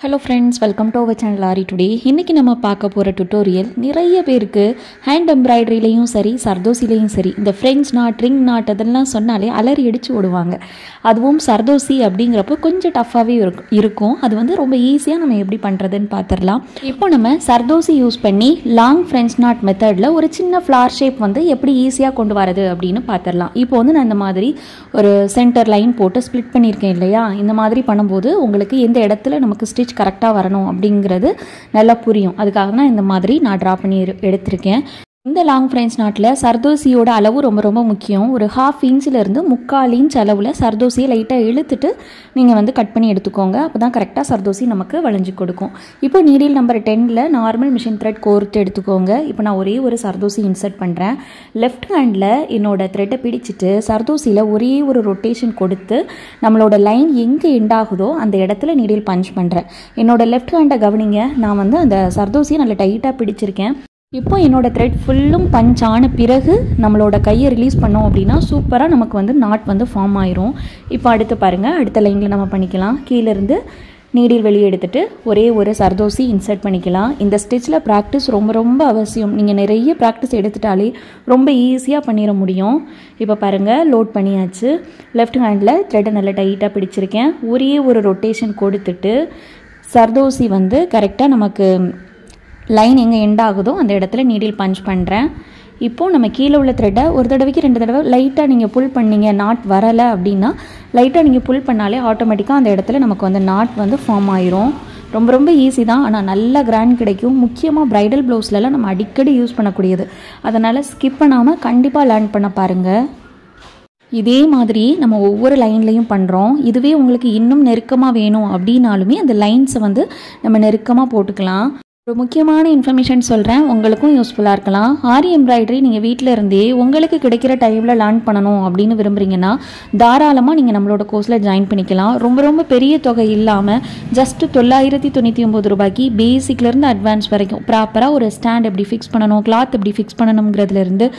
Hello friends, welcome to our channel Ari today. இன்னைக்கு நம்ம பார்க்க போற tutorial நிறைய பேருக்கு hand embroidery லையும் சரி சர்தோசிலையும் சரி இந்த French knot, ring knot அதெல்லாம் சொன்னாலே அலறி அடிச்சு ஓடுவாங்க. அதுவும் சர்தோசி அப்படிங்கறப்ப கொஞ்சம் டஃபாவே இருக்கும். அது வந்து ரொம்ப ஈஸியா நம்ம எப்படி பண்றதுன்னு பாத்துறலாம். இப்போ நம்ம சர்தோசி யூஸ் பண்ணி long French knot மெத்தட்ல ஒரு சின்ன flower shape வந்து எப்படி ஈஸியா கொண்டு வரது அப்படினு பாத்துறலாம். இப்போ வந்து நான் இந்த மாதிரி ஒரு சென்டர் லைன் போட்டு ஸ்ப்ளிட் பண்ணிருக்கேன் இல்லையா? இந்த மாதிரி பண்ணும்போது உங்களுக்கு எந்த இடத்துல நமக்கு ஸ்டிச் கரெக்ட்டா வரணும் அப்படிங்கிறது நல்லா புரியும். அதுக்காக தான் இந்த மாதிரி நான் டிரா பண்ணி எடுத்துர்க்கேன். இந்த லாங் French knotல சர்தோசியோட அளவு ரொம்ப முக்கியம். ஒரு 1/2 இன்ச்ல இருந்து 3/4 இன்ச் அளவுல சர்தோசியை லைட்டா இழுத்துட்டு நீங்க வந்து கட் பண்ணி எடுத்துக்கோங்க. அப்பதான் கரெக்ட்டா சர்தோசி நமக்கு வளைஞ்சு கொடுக்கும். இப்போ நீடில் நம்பர் 10ல நார்மல் மிஷின் த்ரெட் கோர்த்து எடுத்துக்கோங்க. இப்போ நான் ஒரே ஒரு சர்தோசி இன்சர்ட் பண்றேன். லெஃப்ட் ஹேண்ட்ல என்னோட த்ரெட்டை பிடிச்சிட்டு சர்தோசில ஒரே ஒரு ரொட்டேஷன் கொடுத்து நம்மளோட லைன் எங்க எண்ட் ஆகுதோ அந்த இடத்துல நீடில் பஞ்ச் பண்றேன். என்னோட லெஃப்ட் ஹேண்டை கவனிங்க. நான் வந்து அந்த சர்தோசியை நல்லா டைட்டா பிடிச்சிருக்கேன். இப்போ என்னோட த்ரெட் ஃபுல்லும் பஞ்ச் ஆன பிறகு நம்மளோட கையை ரிலீஸ் பண்ணோம் அப்படின்னா சூப்பராக நமக்கு வந்து நாட் வந்து ஃபார்ம் ஆயிரும். இப்போ அடுத்து பாருங்கள், அடுத்த லைனில் நம்ம பண்ணிக்கலாம். கீழேருந்து நீடில் வெளியே எடுத்துகிட்டு ஒரே ஒரு சர்தோசி இன்சர்ட் பண்ணிக்கலாம். இந்த ஸ்டிச்சில் ப்ராக்டிஸ் ரொம்ப அவசியம். நீங்கள் நிறைய ப்ராக்டிஸ் எடுத்துட்டாலே ரொம்ப ஈஸியாக பண்ணிட முடியும். இப்போ பாருங்கள், லோட் பண்ணியாச்சு. லெஃப்ட் ஹேண்டில் த்ரெட்டை நல்லா டைட்டாக பிடிச்சிருக்கேன். ஒரே ஒரு ரொட்டேஷன் கொடுத்துட்டு சர்தோசி வந்து கரெக்டாக நமக்கு லைன் எங்கே எண்ட் ஆகுதோ அந்த இடத்துல நீடில் பஞ்ச் பண்ணுறேன். இப்போது நம்ம கீழே உள்ள த்ரெட்டை ஒரு தடவைக்கு 2 தடவை லைட்டாக நீங்கள் புல் பண்ணீங்க, நாட் வரலை அப்படின்னா லைட்டாக நீங்கள் புல் பண்ணாலே ஆட்டோமேட்டிக்காக அந்த இடத்துல நமக்கு வந்து நாட் வந்து ஃபார்ம் ஆயிரும். ரொம்ப ஈஸி தான், ஆனால் நல்ல கிராண்ட் கிடைக்கும். முக்கியமாக ப்ரைடல் ப்ளவுஸ்லலாம் நம்ம அடிக்கடி யூஸ் பண்ணக்கூடியது. அதனால் ஸ்கிப் பண்ணாமல் கண்டிப்பாக லேர்ன் பண்ண பாருங்கள். இதே மாதிரி நம்ம ஒவ்வொரு லைன்லையும் பண்ணுறோம். இதுவே உங்களுக்கு இன்னும் நெருக்கமாக வேணும் அப்படின்னாலுமே அந்த லைன்ஸை வந்து நம்ம நெருக்கமாக போட்டுக்கலாம். ஒரு முக்கியமான இன்ஃபர்மேஷன் சொல்கிறேன், உங்களுக்கும் யூஸ்ஃபுல்லாக இருக்கலாம். ஆரி எம்ப்ராய்டரி நீங்கள் வீட்டில் இருந்தே உங்களுக்கு கிடைக்கிற டைமில் லேர்ன் பண்ணணும் அப்படின்னு விரும்புகிறீங்கன்னா தாராளமாக நீங்கள் நம்மளோட கோர்ஸில் ஜாயின் பண்ணிக்கலாம். ரொம்ப பெரிய தொகை இல்லாமல் ஜஸ்ட் 999 ரூபாய்க்கு பேசிக்லேருந்து அட்வான்ஸ் வரைக்கும் ப்ராப்பராக ஒரு ஸ்டாண்ட் எப்படி ஃபிக்ஸ் பண்ணணும், கிளாத் எப்படி ஃபிக்ஸ் பண்ணணுங்கிறதுலேருந்து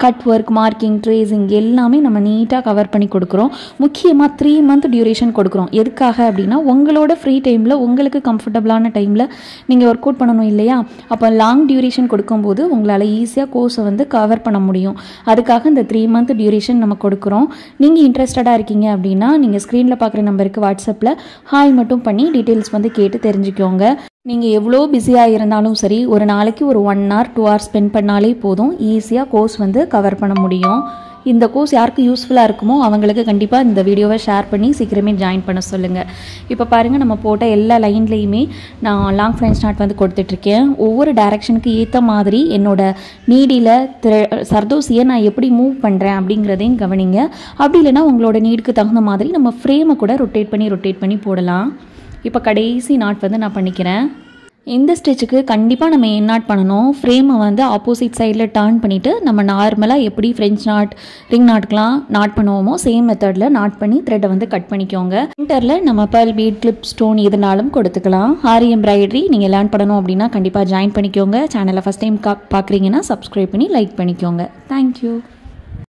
கட் ஒர்க், மார்க்கிங், ட்ரேசிங் எல்லாமே நம்ம நீட்டாக கவர் பண்ணி கொடுக்குறோம். முக்கியமாக 3 மந்த் டியூரேஷன் கொடுக்குறோம். எதுக்காக அப்படின்னா உங்களோட ஃப்ரீ டைமில் உங்களுக்கு கம்ஃபர்டபுளான டைமில் நீங்கள் ஒர்க் அவுட் பண்ணணும் இல்லையா? அப்போ லாங் டியூரேஷன் கொடுக்கும்போது உங்களால் ஈஸியாக கோர்ஸை வந்து கவர் பண்ண முடியும். அதுக்காக இந்த 3 மந்த் டியூரேஷன் நம்ம கொடுக்குறோம். நீங்கள் இன்ட்ரெஸ்டடாக இருக்கீங்க அப்படின்னா நீங்கள் ஸ்க்ரீனில் பார்க்குற நம்பருக்கு வாட்ஸ்அப்பில் ஹாய் மட்டும் பண்ணி டீட்டெயில்ஸ் வந்து கேட்டு தெரிஞ்சுக்கோங்க. நீங்கள் எவ்வளோ பிஸியாக இருந்தாலும் சரி, ஒரு நாளைக்கு ஒரு 1 hour 2 hours ஸ்பெண்ட் பண்ணாலே போதும், ஈஸியாக கோர்ஸ் வந்து கவர் பண்ண முடியும். இந்த கோர்ஸ் யாருக்கு யூஸ்ஃபுல்லாக இருக்குமோ அவங்களுக்கு கண்டிப்பாக இந்த வீடியோவை ஷேர் பண்ணி சீக்கிரமே ஜாயின் பண்ண சொல்லுங்கள். இப்போ பாருங்கள், நம்ம போட்ட எல்லா லைன்லேயுமே நான் லாங் French knot வந்து கொடுத்துட்ருக்கேன். ஒவ்வொரு டைரக்ஷனுக்கு ஏற்ற மாதிரி என்னோட நீடியில் சர்தோசியை நான் எப்படி மூவ் பண்ணுறேன் அப்படிங்கிறதையும் கவனிங்க. அப்படி இல்லைனா உங்களோட நீடுக்கு தகுந்த மாதிரி நம்ம ஃப்ரேமை கூட ரொட்டேட் பண்ணி போடலாம். இப்போ கடைசி நாட் வந்து நான் பண்ணிக்கிறேன். இந்த ஸ்டிச்சுக்கு கண்டிப்பாக நம்ம என் நாட் பண்ணணும். ஃப்ரேமை வந்து ஆப்போசிட் சைடில் டர்ன் பண்ணிவிட்டு நம்ம நார்மலாக எப்படி French knot, ரிங் நாட்க்கெலாம் நாட் பண்ணுவோமோ சேம் மெத்தடில் நாட் பண்ணி த்ரெட்டை வந்து கட் பண்ணிக்கோங்க. சென்டரில் நம்ம பெர்ல் பீட், கிளிப், ஸ்டோன் எதுனாலும் கொடுத்துக்கலாம். ஆரி எம்ப்ராய்டரி நீங்கள் லேர்ன் பண்ணணும் அப்படின்னா கண்டிப்பாக ஜாயின் பண்ணிக்கோங்க. சேனலை ஃபஸ்ட் டைம் பார்க்குறீங்கன்னா சப்ஸ்கிரைப் பண்ணி லைக் பண்ணிக்கோங்க. தேங்க்யூ.